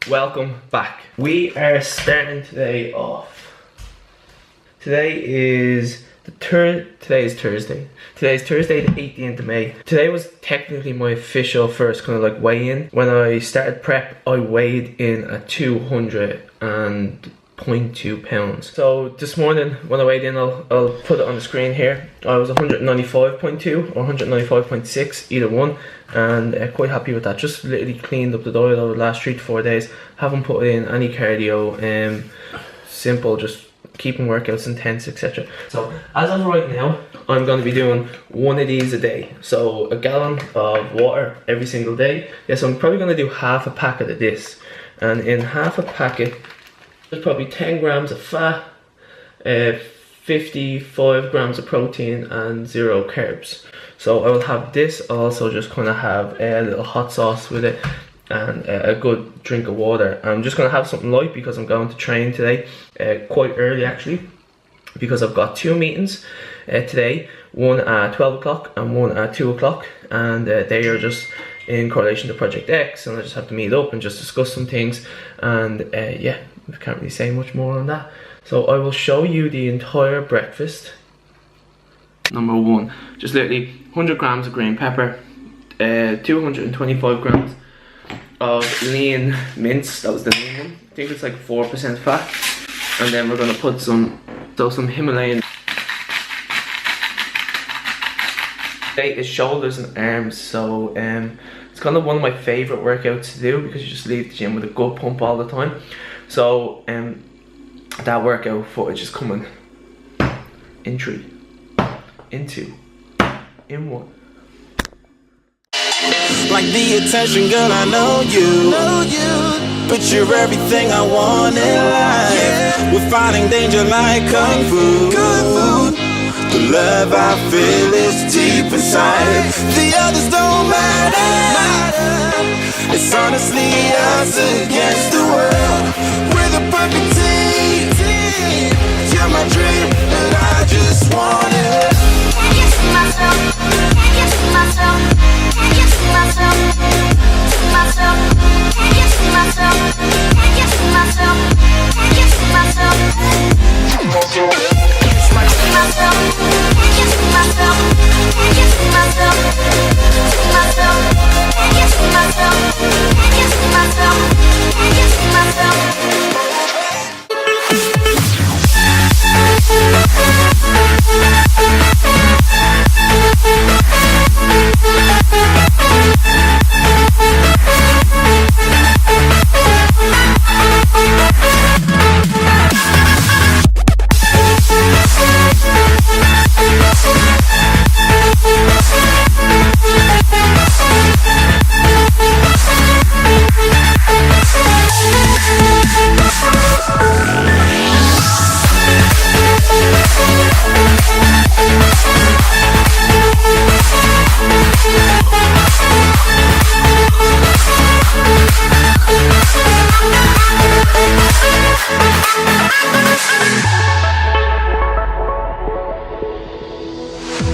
welcome back. We are starting today off. Today is Thursday. Today's Thursday the 18th of May. Today was technically my official first kind of like weigh-in. When I started prep, I weighed in at 200.2 pounds. So this morning when I weighed in, I'll put it on the screen here. I was 195.2 or 195.6, either one, and quite happy with that. Just literally cleaned up the diet over the last 3 to 4 days. Haven't put in any cardio. Simple, just keeping workouts intense, etc. So as of right now, I'm going to be doing one of these a day. So a gallon of water every single day. Yes, I'm probably going to do half a packet of this, and in half a packet there's probably 10 grams of fat, 55 grams of protein, and 0 carbs. So I will have this. I'll also just kind of have a little hot sauce with it and a good drink of water. I'm just going to have something light because I'm going to train today quite early actually, because I've got 2 meetings today, one at 12 o'clock and one at 2 o'clock, and they are just in correlation to Project X, and I just have to meet up and just discuss some things, and yeah, I can't really say much more on that. So I will show you the entire breakfast. Number 1, just literally 100 grams of green pepper, 225 grams of lean mince. That was the lean one. I think it's like 4% fat. And then we're gonna put some Himalayan. Today is shoulders and arms, so it's kind of one of my favorite workouts to do because you just leave the gym with a good pump all the time. So that workout footage is coming in 3, in 2, in 1. Like the attention, girl, I know you. But you're everything I want in life. We're fighting danger like kung fu. The love I feel is deep inside. The others don't matter. It's honestly us against the world. We're the perfect team. You're my dream, and I just want it. Can't get to myself. Can't get to myself. Can't get to myself. Myself. Can't get to myself. Can't get to myself. Can't get to myself. Myself. Can't get to myself. Can't get to myself. Myself. Can't get to myself. Can't get to myself. Can't get to myself.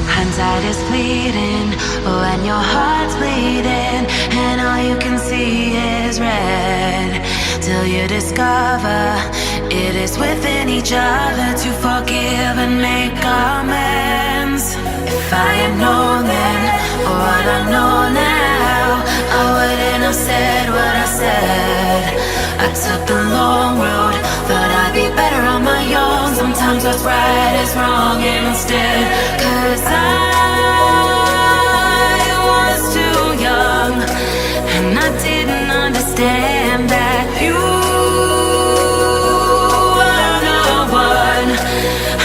Hindsight is fleeting when your heart's bleeding and all you can see is red, till you discover it is within each other to forgive and make amends. If I had known then what I know now, I wouldn't have said what I said. I took the long road, thought I'd be better on my own. Sometimes what's right is wrong instead, 'cause I was too young and I didn't understand that you are the one,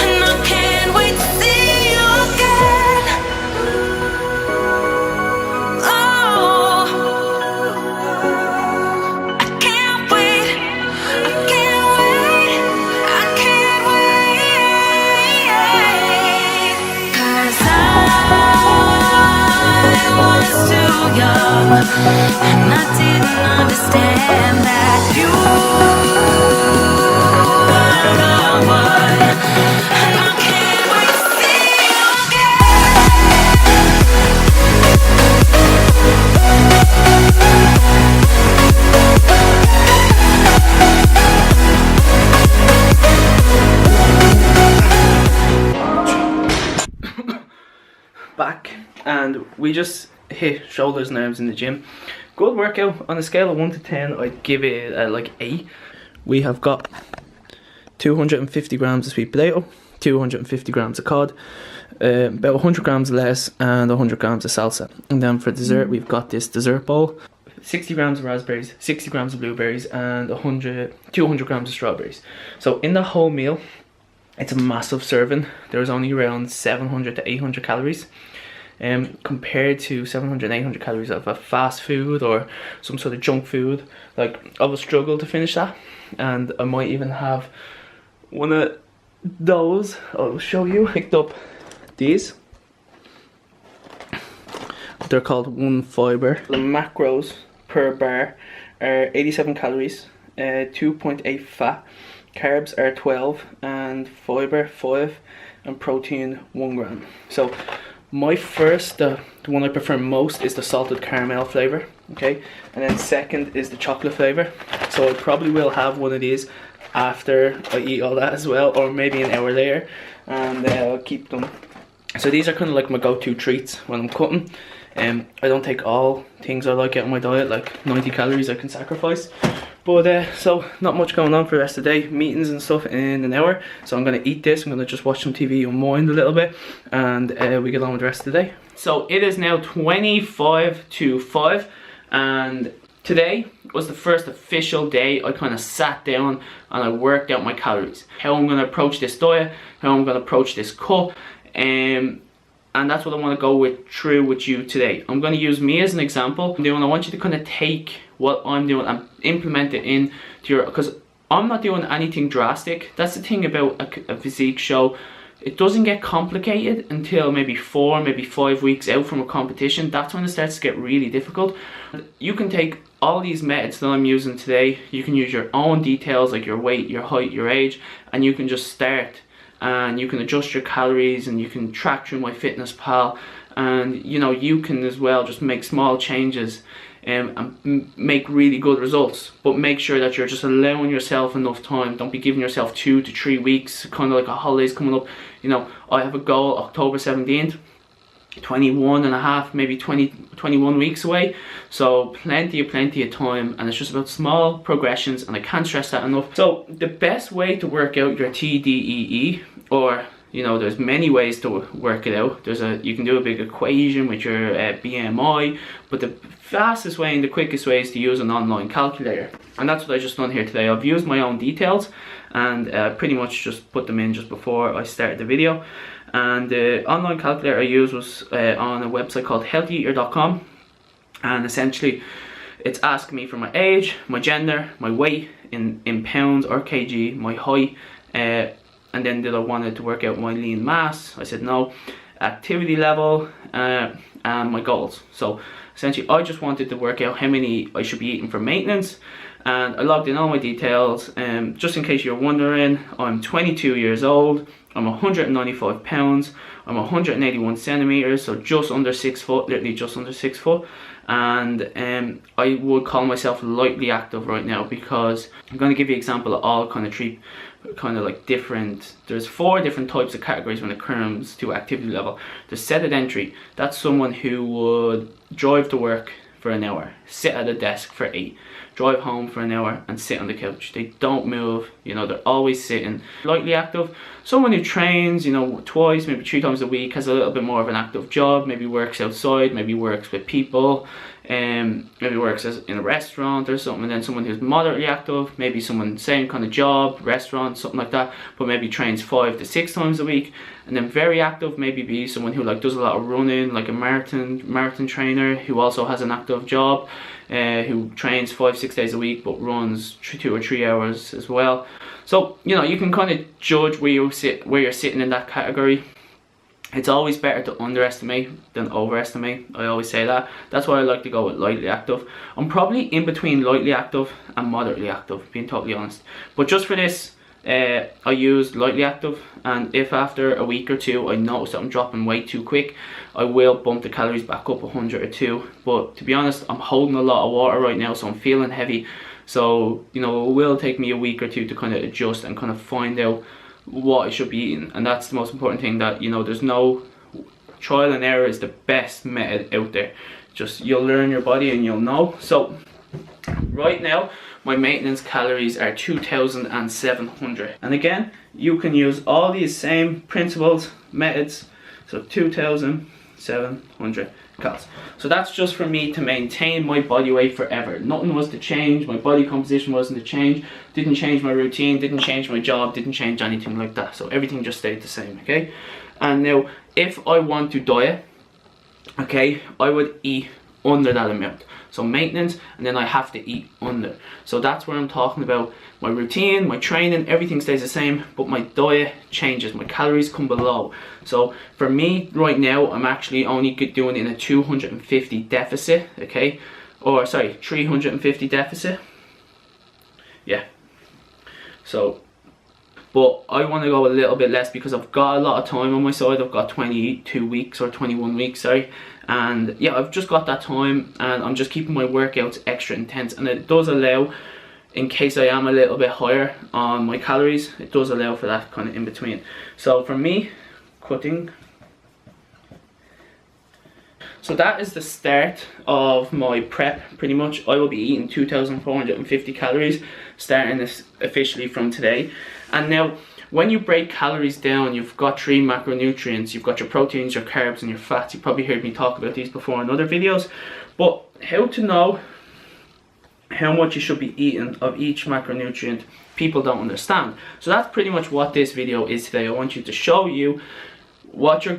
and I can't wait to see you again. Oh, I can't wait, I can't wait, I can't wait, 'cause I was too young and I didn't understand that you are the one, and I can't wait to see you again. and we just hit shoulders and arms in the gym. Good workout. On a scale of 1 to 10, I'd give it like 8. We have got 250 grams of sweet potato, 250 grams of cod, about 100 grams of lettuce, and 100 grams of salsa. And then for dessert, we've got this dessert bowl, 60 grams of raspberries, 60 grams of blueberries, and 200 grams of strawberries. So in the whole meal, it's a massive serving. There's only around 700 to 800 calories. Compared to 700 800 calories of a fast food or some sort of junk food. Like, I will struggle to finish that, and I might even have one of those. I'll show you. Picked up these. They're called One Fiber. The macros per bar are 87 calories, 2.8 fat, carbs are 12, and fiber 5, and protein 1 gram. So my first, the one I prefer most, is the salted caramel flavour, okay? And then second is the chocolate flavour. So I probably will have one of these after I eat all that as well, or maybe an hour later, and I'll keep them. So these are kind of like my go-to treats when I'm cutting. I don't take all things I like out of my diet, like 90 calories I can sacrifice. But so not much going on for the rest of the day, meetings and stuff in an hour. So I'm going to eat this, I'm going to just watch some TV, unwind a little bit, and we get on with the rest of the day. So it is now 25 to 5, and today was the first official day I kind of sat down and I worked out my calories. How I'm going to approach this diet, how I'm going to approach this cut, and that's what I want to go through with you today. I'm going to use me as an example. I want you to kind of take what I'm doing and implement it into your, because I'm not doing anything drastic. That's the thing about a physique show. It doesn't get complicated until maybe 4, maybe 5 weeks out from a competition. That's when it starts to get really difficult. You can take all these methods that I'm using today. You can use your own details like your weight, your height, your age, and you can just start. And you can adjust your calories, and you can track through MyFitnessPal, and you can as well just make small changes and make really good results. But make sure that you're just allowing yourself enough time. Don't be giving yourself 2 to 3 weeks, kind of like a holiday's coming up. I have a goal October 17th, 21 and a half, maybe 21 weeks away. So plenty of time, and it's just about small progressions, and I can't stress that enough. So the best way to work out your TDEE, or there's many ways to work it out. You can do a big equation with your BMI, but the fastest way and the quickest way is to use an online calculator, and that's what I just done here today. I've used my own details and pretty much just put them in just before I started the video. And the online calculator I used was on a website called healthyeater.com, and essentially it's asking me for my age, my gender, my weight in pounds or kg, my height, and then did I wanted to work out my lean mass. I said no, activity level, and my goals. So essentially I just wanted to work out how many I should be eating for maintenance, and I logged in all my details. Just in case you're wondering, I'm 22 years old, I'm 195 pounds, I'm 181 centimeters, so just under 6 foot, literally just under 6 foot. And I would call myself lightly active right now, because I'm going to give you an example of all there's 4 different types of categories when it comes to activity level. There's set at entry. That's someone who would drive to work for an hour, sit at a desk for 8, drive home for an hour and sit on the couch. They don't move, they're always sitting. Lightly active, someone who trains, twice, maybe 3 times a week, has a little bit more of an active job, maybe works outside, maybe works with people, maybe works in a restaurant or something. And then someone who's moderately active, maybe someone same kind of job, restaurant, something like that, but maybe trains 5 to 6 times a week. And then very active, maybe be someone who does a lot of running, like a marathon trainer who also has an active job, who trains 5-6 days a week but runs 2 or 3 hours as well. So you can kind of judge where you're sitting in that category. It's always better to underestimate than overestimate. I always say that. That's why I like to go with lightly active. I'm probably in between lightly active and moderately active, being totally honest. But just for this, I used lightly active, and if after a week or 2 I notice that I'm dropping weight too quick, I will bump the calories back up 100 or 2. But to be honest, I'm holding a lot of water right now, so I'm feeling heavy. So it will take me a week or 2 to kind of adjust and kind of find out what I should be eating. And that's the most important thing, that there's no trial and error is the best method out there. Just you'll learn your body and you'll know. So right now my maintenance calories are 2,700, and again you can use all these same principles, methods. So 2,700 calories. So that's just for me to maintain my body weight forever. Nothing was to change, my body composition wasn't to change, didn't change my routine, didn't change my job, didn't change anything like that. So everything just stayed the same, okay? And now if I want to diet, okay, I would eat under that amount. So maintenance, and then I have to eat under. So that's where I'm talking about my routine, my training, everything stays the same, but my diet changes, my calories come below. So for me right now, I'm actually only doing in a 250 deficit, okay? Or sorry, 350 deficit. Yeah. So, but I want to go a little bit less because I've got a lot of time on my side. I've got 22 weeks or 21 weeks, sorry. And yeah, I've just got that time, and I'm just keeping my workouts extra intense, and it does allow, in case I am a little bit higher on my calories, it does allow for that kind of in between. So for me, cutting. So that is the start of my prep, pretty much. I will be eating 2,450 calories, starting this officially from today. And now, when you break calories down, you've got 3 macronutrients. You've got your proteins, your carbs, and your fats. You probably heard me talk about these before in other videos. But how to know how much you should be eating of each macronutrient, people don't understand. So that's pretty much what this video is today. I want you to show you what your,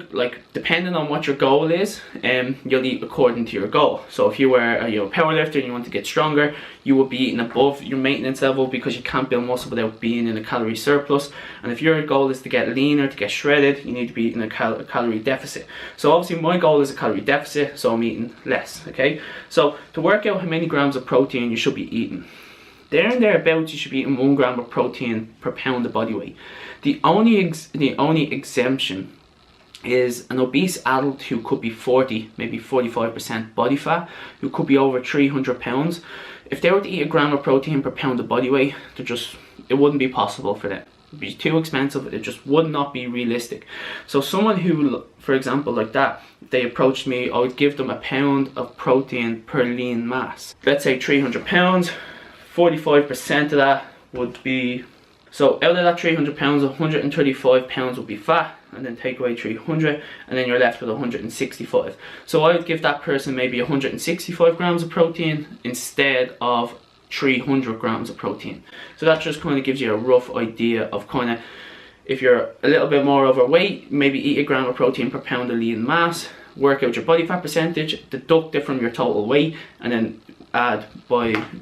depending on what your goal is, you'll eat according to your goal. So if you were a power lifter and you want to get stronger, you will be eating above your maintenance level because you can't build muscle without being in a calorie surplus. And if your goal is to get leaner, to get shredded, you need to be eating a calorie deficit. So obviously my goal is a calorie deficit, so I'm eating less, okay? So to work out how many grams of protein you should be eating, there and thereabouts, you should be eating 1 gram of protein per pound of body weight. The only exemption is an obese adult who could be 40, maybe 45% body fat, who could be over 300 pounds. If they were to eat 1 gram of protein per pound of body weight, it wouldn't be possible for them. It would be too expensive, it just would not be realistic. So someone who, for example, like that, if they approached me, I would give them 1 pound of protein per lean mass. Let's say 300 pounds, 45% of that would be, so out of that 300 pounds, 135 pounds would be fat, and then take away 300, and then you're left with 165. So I would give that person maybe 165 grams of protein instead of 300 grams of protein. So that just kind of gives you a rough idea of kind of, if you're a little bit more overweight, maybe eat 1 gram of protein per pound of lean mass, work out your body fat percentage, deduct it from your total weight, and then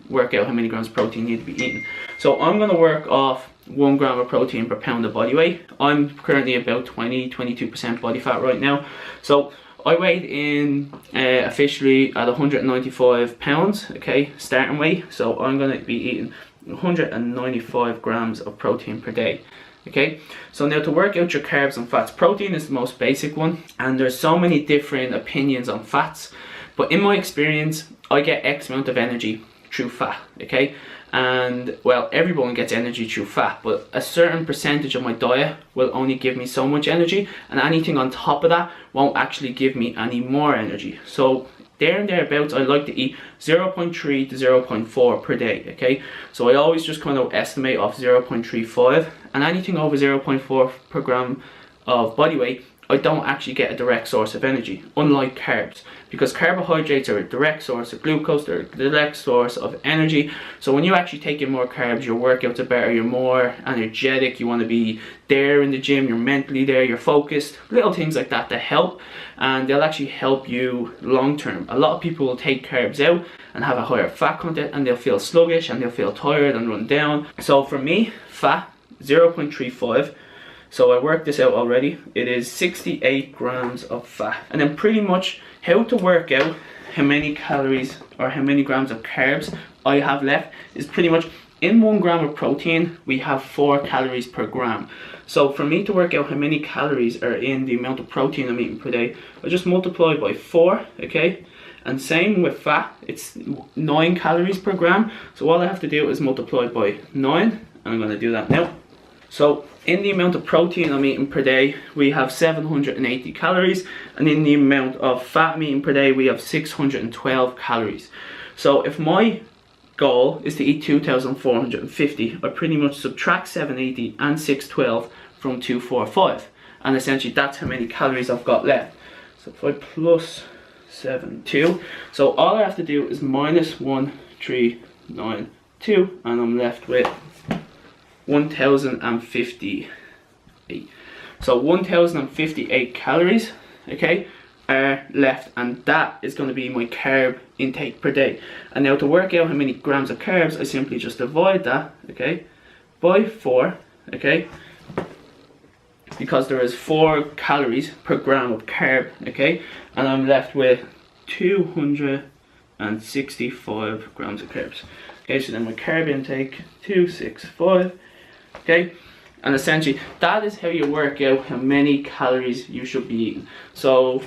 work out how many grams of protein you need to be eating. So I'm going to work off 1 gram of protein per pound of body weight. I'm currently about 22% body fat right now. So I weighed in officially at 195 pounds, okay, starting weight. So I'm going to be eating 195 grams of protein per day. Okay, so now to work out your carbs and fats, protein is the most basic one, and there's so many different opinions on fats, but in my experience, I get X amount of energy through fat, okay? And well, everyone gets energy through fat, but a certain percentage of my diet will only give me so much energy, and anything on top of that won't actually give me any more energy. So there and thereabouts, I like to eat 0.3 to 0.4 per day, okay? So I always just kind of estimate off 0.35, and anything over 0.4 per gram of body weight, I don't actually get a direct source of energy, unlike carbs, because carbohydrates are a direct source of glucose, they're a direct source of energy. So when you actually take in more carbs, your workouts are better, you're more energetic, you want to be there in the gym, you're mentally there, you're focused, little things like that that help, and they'll actually help you long term. A lot of people will take carbs out and have a higher fat content, and they'll feel sluggish and they'll feel tired and run down. So for me, fat 0.35. So I worked this out already. It is 68 grams of fat. And then pretty much how to work out how many calories or how many grams of carbs I have left is pretty much in 1 gram of protein, we have 4 calories per gram. So for me to work out how many calories are in the amount of protein I'm eating per day, I just multiply by 4, okay? And same with fat, it's 9 calories per gram. So all I have to do is multiply by 9, and I'm going to do that now. So in the amount of protein I'm eating per day, we have 780 calories, and in the amount of fat I'm eating per day, we have 612 calories. So if my goal is to eat 2,450, I pretty much subtract 780 and 612 from 245, and essentially that's how many calories I've got left. So if I plus 72, so all I have to do is minus 1392, and I'm left with 1,058. So 1,058 calories, okay, are left, and that is going to be my carb intake per day. And now to work out how many grams of carbs, I simply just divide that, okay, by 4, okay, because there is 4 calories per gram of carb, okay, and I'm left with 265 grams of carbs. Okay, so then my carb intake 265. Okay, and essentially that is how you work out how many calories you should be eating. So,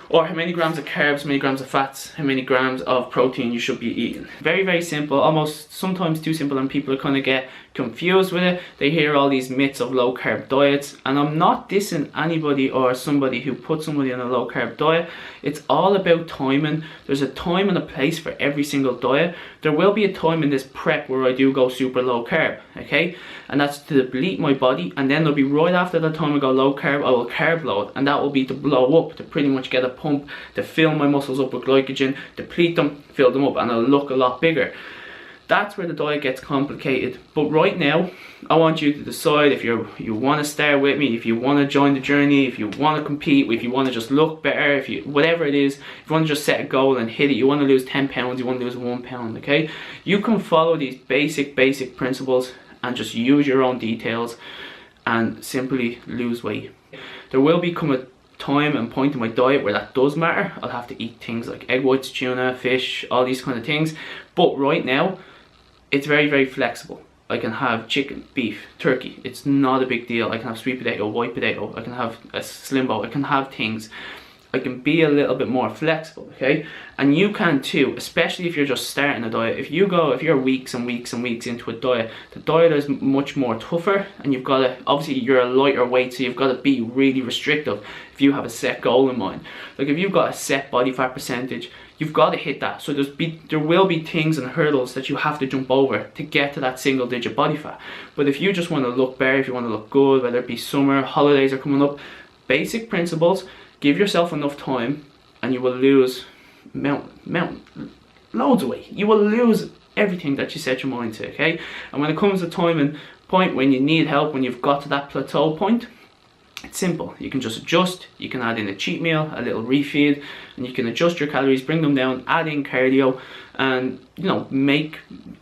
or how many grams of carbs, how many grams of fats, how many grams of protein you should be eating. Very, very simple, almost sometimes too simple, and people kind of get confused with it. They hear all these myths of low carb diets, and I'm not dissing anybody or somebody who puts somebody on a low carb diet. It's all about timing. There's a time and a place for every single diet. There will be a time in this prep where I do go super low carb, okay, and that's to deplete my body, and then there'll be right after that time I go low carb, I will carb load, and that will be to blow up, to pretty much get a pump, to fill my muscles up with glycogen, deplete them, fill them up, and I'll look a lot bigger. That's where the diet gets complicated. But right now, I want you to decide if you want to start with me, if you want to join the journey, if you want to compete, if you want to just look better, if you, whatever it is, if you want to just set a goal and hit it, you want to lose 10 pounds, you want to lose 1 pound, okay? You can follow these basic principles and just use your own details and simply lose weight. There will become a time and point in my diet where that does matter. I'll have to eat things like egg whites, tuna, fish, all these kind of things. But right now, it's very, very flexible. I can have chicken, beef, turkey. It's not a big deal. I can have sweet potato, white potato. I can have a slimbo. I can have things. I can be a little bit more flexible, okay? And you can too, especially if you're just starting a diet. If you're weeks and weeks and weeks into a diet, the diet is much more tougher, and you've got to, obviously you're a lighter weight, so you've got to be really restrictive if you have a set goal in mind. Like if you've got a set body fat percentage, you've got to hit that. So there will be things and hurdles that you have to jump over to get to that single digit body fat. But if you just want to look better, if you want to look good, whether it be summer, holidays are coming up, basic principles, give yourself enough time and you will lose loads of weight. You will lose everything that you set your mind to, okay? And when it comes to time and point when you need help, when you've got to that plateau point, it's simple. You can just adjust, you can add in a cheat meal, a little refeed, and you can adjust your calories, bring them down, add in cardio, and you know, make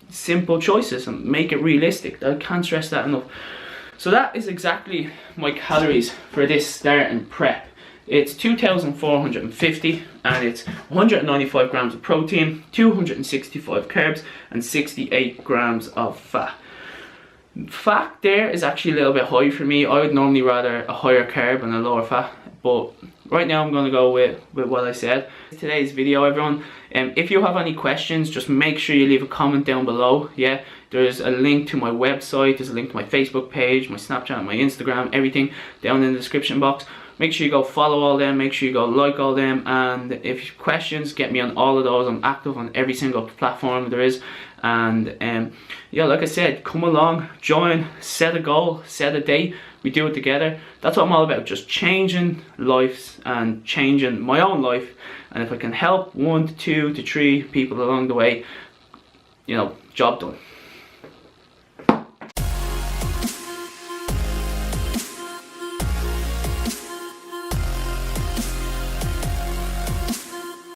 simple choices and make it realistic. I can't stress that enough. So that is exactly my calories for this starting prep. It's 2,450 and it's 195 grams of protein, 265 carbs, and 68 grams of fat. Fat there is actually a little bit high for me. I would normally rather a higher carb and a lower fat, but right now I'm going to go with what I said. Today's video, everyone. If you have any questions, just make sure you leave a comment down below. Yeah, there's a link to my website, there's a link to my Facebook page, my Snapchat, my Instagram, everything down in the description box. Make sure you go follow all them, make sure you go like all them, and if you have questions, get me on all of those. I'm active on every single platform there is. And yeah, like I said, come along, join, set a goal, set a date, we do it together. That's what I'm all about, just changing lives and changing my own life. And if I can help 1 to 2 to 3 people along the way, you know, job done.